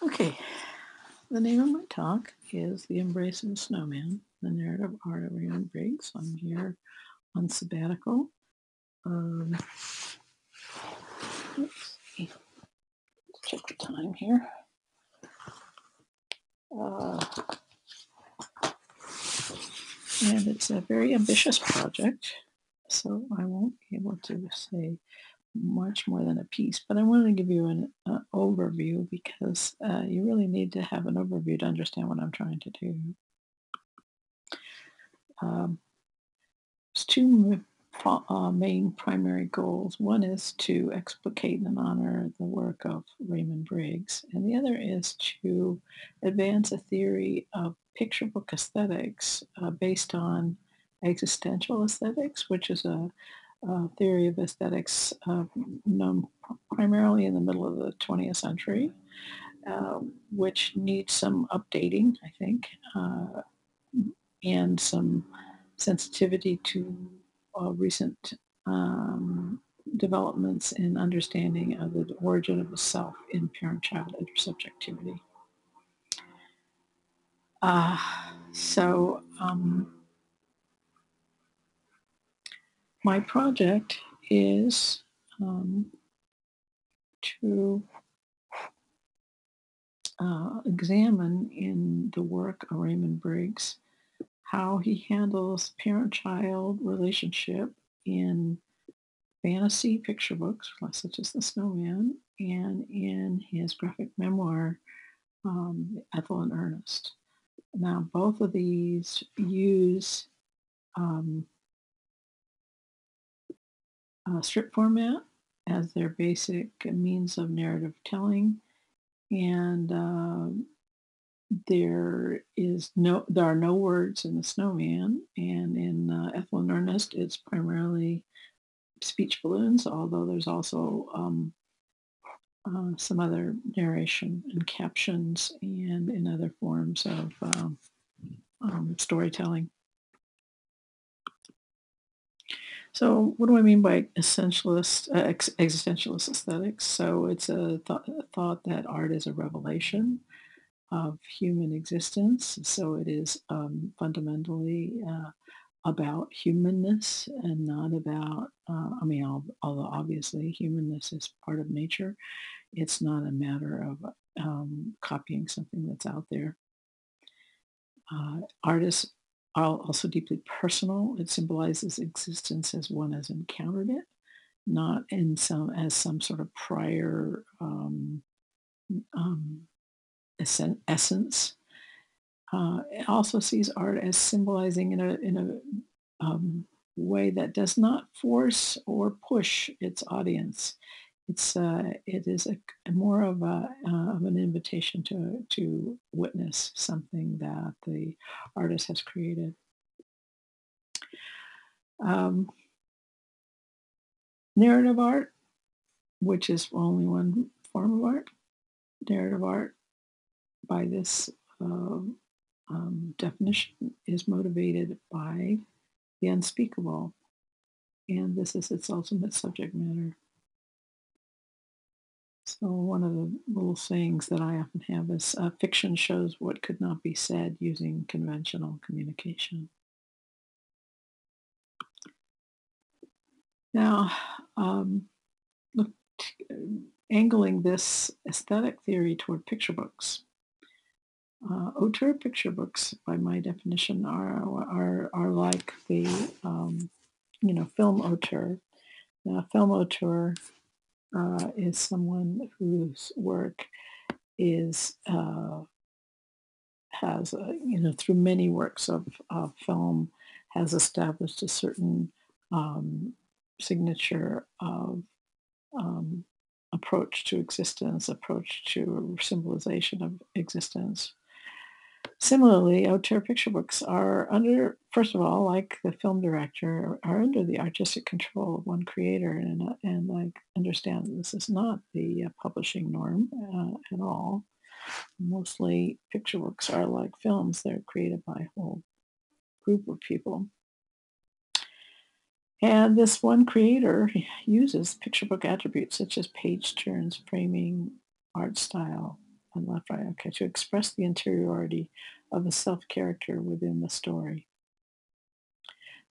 Okay, the name of my talk is The Embrace of the Snowman, the narrative art of Raymond Briggs. I'm here on sabbatical. Um, let's see, check the time here. Uh, and it's a very ambitious project, so I won't be able to say much more than a piece, but I wanted to give you an overview because you really need to have an overview to understand what I'm trying to do. Um, There's two main primary goals. One is to explicate and honor the work of Raymond Briggs, and the other is to advance a theory of picture book aesthetics based on existential aesthetics, which is a theory of aesthetics known primarily in the middle of the 20th century, which needs some updating, I think, and some sensitivity to recent developments in understanding of the origin of the self in parent-child intersubjectivity. Uh, so my project is to examine in the work of Raymond Briggs how he handles parent-child relationship in fantasy picture books, such as The Snowman, and in his graphic memoir, Ethel and Ernest. Now, both of these use um, strip format as their basic means of narrative telling, and there are no words in The Snowman, and in Ethel and Ernest, it's primarily speech balloons, although there's also some other narration and captions and in other forms of storytelling. So, what do I mean by existentialist aesthetics? So, it's a thought that art is a revelation of human existence. So, it is fundamentally about humanness and not about, although obviously humanness is part of nature, it's not a matter of copying something that's out there. Art is also deeply personal. It symbolizes existence as one has encountered it, not in some sort of prior um, essence. It also sees art as symbolizing in a way that does not force or push its audience. It is a more of an invitation to witness something that the artist has created. Um, Narrative art, which is only one form of art, narrative art by this um, definition is motivated by the unspeakable, and this is its ultimate subject matter. So one of the little sayings that I often have is fiction shows what could not be said using conventional communication. Now, um, look, uh, angling this aesthetic theory toward picture books. Auteur picture books, by my definition, are like the film auteur. Now, film auteur is someone whose work is has through many works of film has established a certain um, signature of um, approach to existence, approach to symbolization of existence. Similarly, auteur picture books are under, first of all, like the film director, are under the artistic control of one creator, and like understand that this is not the publishing norm at all. Mostly picture books are like films; they're created by a whole group of people. And this one creator uses picture book attributes such as page turns, framing, art style, and left, right. Okay, to express the interiority of a self-character within the story.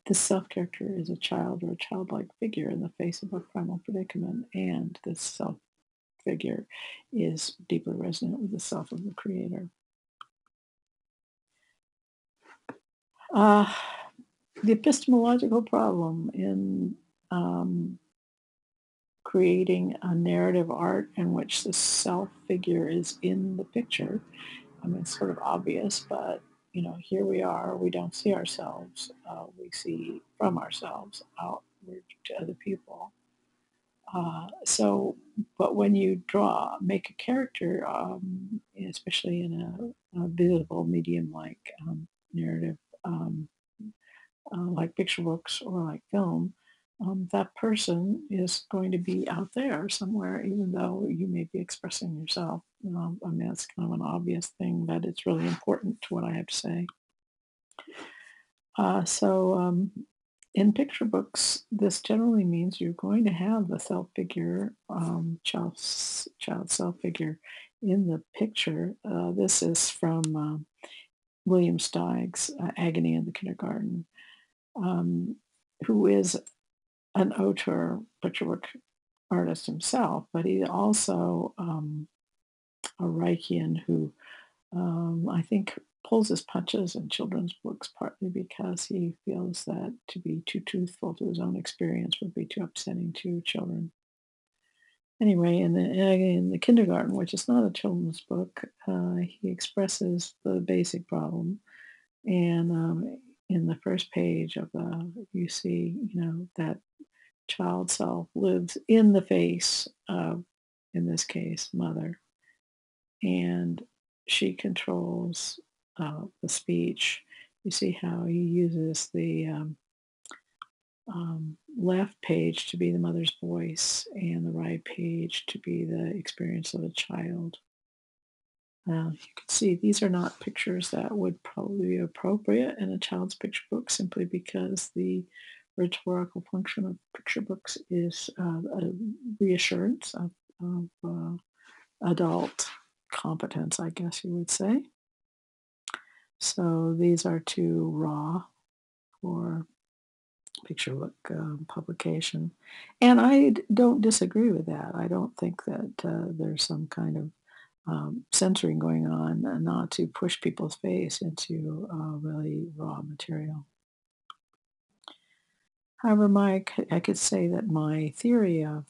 This self-character is a child or a childlike figure in the face of a primal predicament, and this self-figure is deeply resonant with the self of the creator. Uh, the epistemological problem in um, creating a narrative art in which the self figure is in the picture. I mean, it's sort of obvious, but here we are. We don't see ourselves. We see from ourselves outward to other people. But when you make a character, especially in a visible medium like narrative, um, like picture books or like film, that person is going to be out there somewhere, even though you may be expressing yourself. I mean, that's kind of an obvious thing, but it's really important to what I have to say. So in picture books, this generally means you're going to have the self figure, child self figure in the picture. This is from William Steig's Agony in the Kindergarten, um, who is an auteur picture book artist himself, but he also a Reichian who I think pulls his punches in children's books partly because he feels that to be too truthful to his own experience would be too upsetting to children. Anyway, in the kindergarten, which is not a children's book, he expresses the basic problem, and in the first page of you see, that child self lives in the face of, in this case, mother, and she controls the speech. You see how he uses the left page to be the mother's voice and the right page to be the experience of a child. You can see these are not pictures that would probably be appropriate in a child's picture book simply because the rhetorical function of picture books is a reassurance of adult competence, I guess you would say. So these are too raw for picture book publication. And don't disagree with that. I don't think that there's some kind of censoring going on not to push people's face into really raw material. However, I could say that my theory of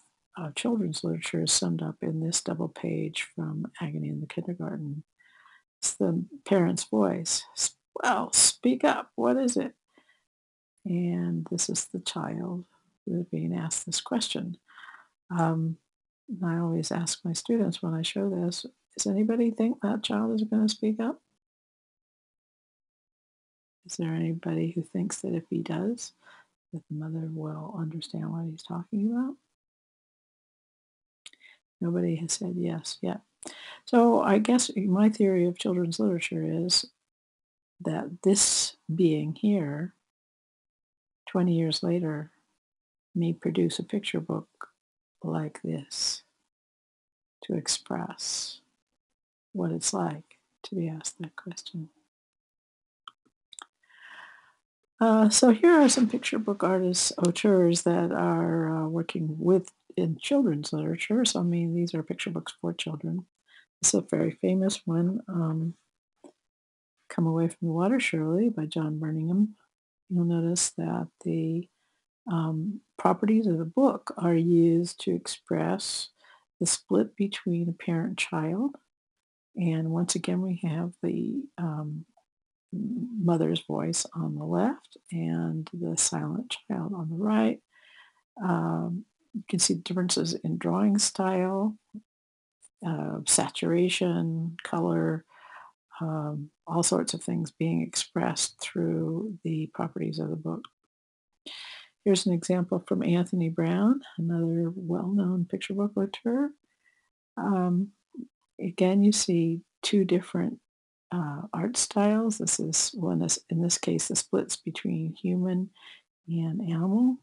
children's literature is summed up in this double page from Agony in the Kindergarten. It's the parent's voice. Well, speak up. What is it? And this is the child who is being asked this question. Um, and I always ask my students when I show this, does anybody think that child is going to speak up? Is there anybody who thinks that if he does, that the mother will understand what he's talking about? Nobody has said yes yet. So I guess my theory of children's literature is that this being here, 20 years later, may produce a picture book like this to express what it's like to be asked that question. So here are some picture book artists, auteurs that are working with in children's literature. So I mean, these are picture books for children. This is a very famous one, "Come Away from the Water, Shirley" by John Birmingham. You'll notice that the properties of the book are used to express the split between a parent-child. And once again, we have the mother's voice on the left and the silent child on the right. You can see differences in drawing style, saturation, color, all sorts of things being expressed through the properties of the book. Here's an example from Anthony Brown, another well-known picture book auteur. Um, Again, you see two different art styles. This is one is in this case the splits between human and animal.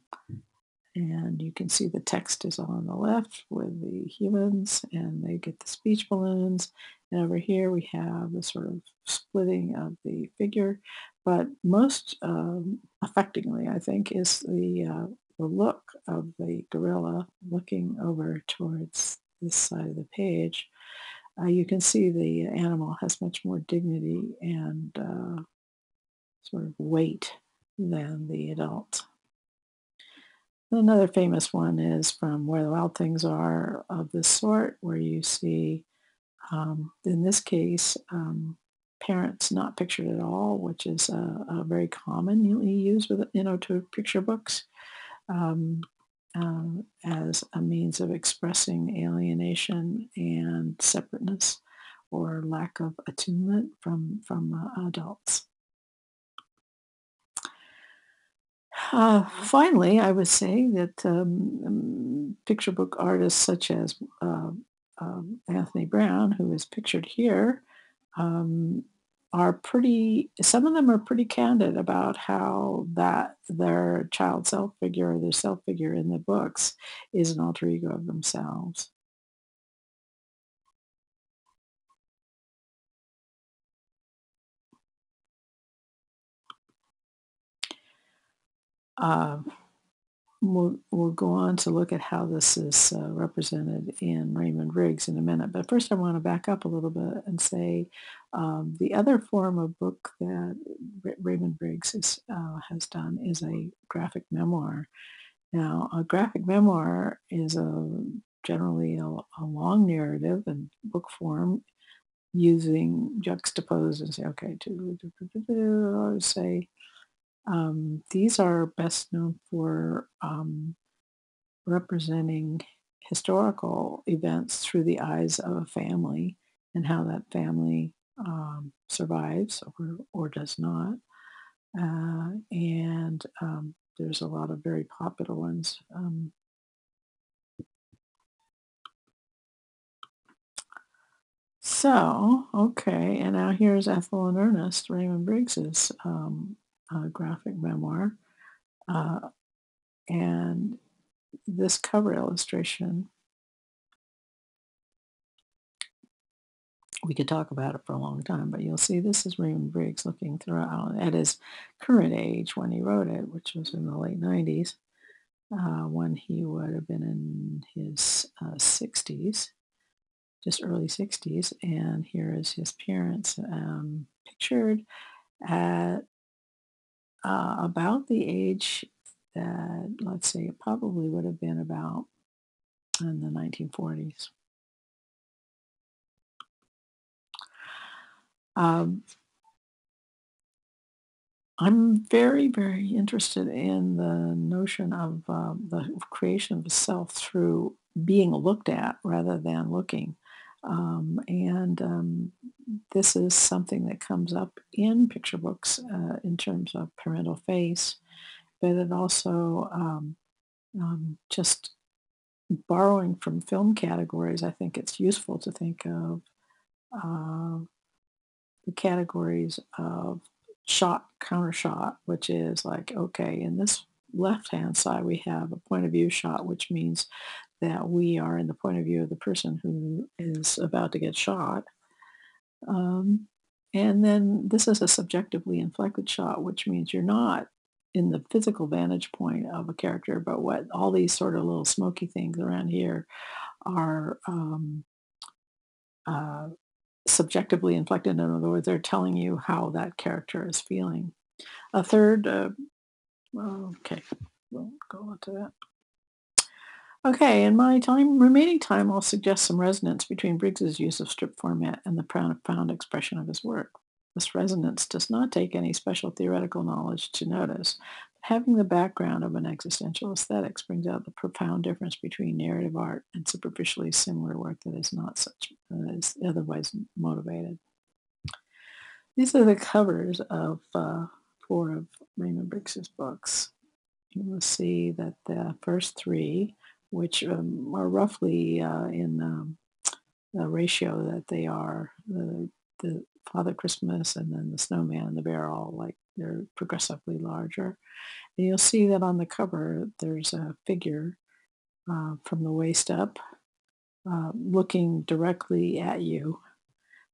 And you can see the text is on the left with the humans, and they get the speech balloons. And over here we have the sort of splitting of the figure. But most affectingly, I think, is the look of the gorilla looking over towards this side of the page. You can see the animal has much more dignity and sort of weight than the adult. Another famous one is from Where the Wild Things Are of this sort, where you see, in this case, parents not pictured at all, which is very commonly used with, to picture books um, as a means of expressing alienation and separateness or lack of attunement from adults. Finally, I would say that picture book artists such as Anthony Brown, who is pictured here, um, are pretty. Some of them are pretty candid about how that their child self figure or their self figure in the books is an alter ego of themselves. Uh, we'll go on to look at how this is represented in Raymond Riggs in a minute. But first, I want to back up a little bit and say the other form of book that Raymond Briggs has done is a graphic memoir. Now, a graphic memoir is generally a long narrative in book form using juxtapose and say, okay, say these are best known for representing historical events through the eyes of a family and how that family survives or does not. And there's a lot of very popular ones. Okay, and now here's Ethel and Ernest, Raymond Briggs's graphic memoir. Uh, and this cover illustration, we could talk about it for a long time, but you'll see this is Raymond Briggs looking throughout at his current age when he wrote it, which was in the late 90s, when he would have been in his 60s, just early 60s. And here is his parents pictured at about the age that, let's say, it probably would have been about in the 1940s. Um, I'm very, very interested in the notion of the creation of a self through being looked at rather than looking. And this is something that comes up in picture books in terms of parental face, but it also just borrowing from film categories. I think it's useful to think of uh, the categories of shot, counter shot, which is like, okay, in this left-hand side, we have a point of view shot, which means that we are in the point of view of the person who is about to get shot. Um, and then this is a subjectively inflected shot, which means you're not in the physical vantage point of a character, but what all these sort of little smoky things around here are uh, subjectively inflected. In other words, they're telling you how that character is feeling. A third, okay, we'll go on to that. Okay, in my remaining time, I'll suggest some resonance between Briggs's use of strip format and the profound expression of his work. This resonance does not take any special theoretical knowledge to notice. Having the background of an existential aesthetics brings out the profound difference between narrative art and superficially similar work that is not such, is otherwise motivated. These are the covers of four of Raymond Briggs's books. You will see that the first three, which are roughly in the ratio that they are the Father Christmas and then the Snowman and the Bear, all like They're progressively larger. And you'll see that on the cover, there's a figure from the waist up looking directly at you,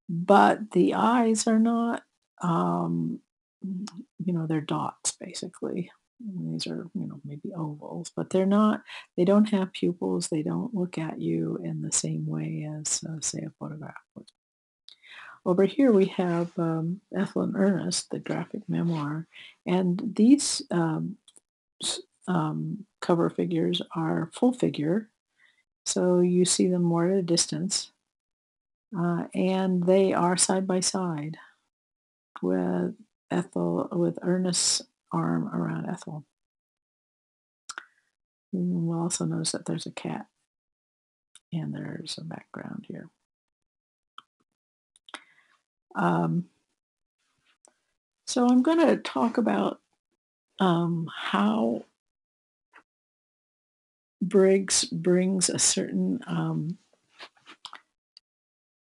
but the eyes are not, um, they're dots basically. And these are, maybe ovals, but they don't have pupils. They don't look at you in the same way as, say, a photograph would. Over here we have Ethel and Ernest, the graphic memoir, and these cover figures are full figure, so you see them more at a distance, and they are side by side with with Ernest's arm around Ethel. And we'll also notice that there's a cat and there's a background here. Um, so I'm going to talk about how Briggs brings a certain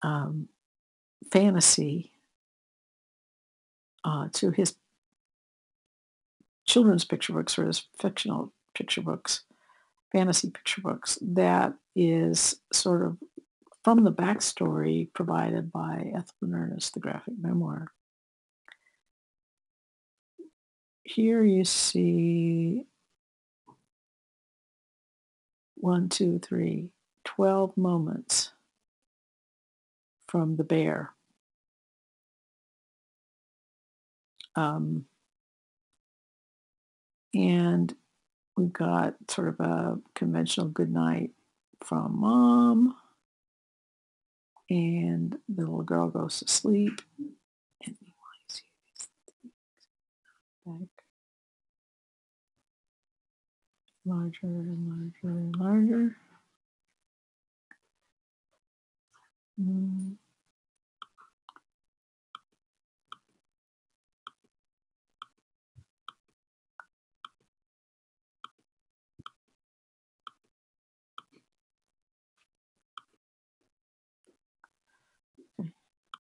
um, fantasy to his children's picture books or his fictional picture books, fantasy picture books, that is sort of from the backstory provided by Ethel and Ernest, the graphic memoir. Here you see 1, 2, 3, 12 moments from the bear. Um, and we've got sort of a conventional good night from mom, and the little girl goes to sleep. And you want to see this back larger and larger and larger.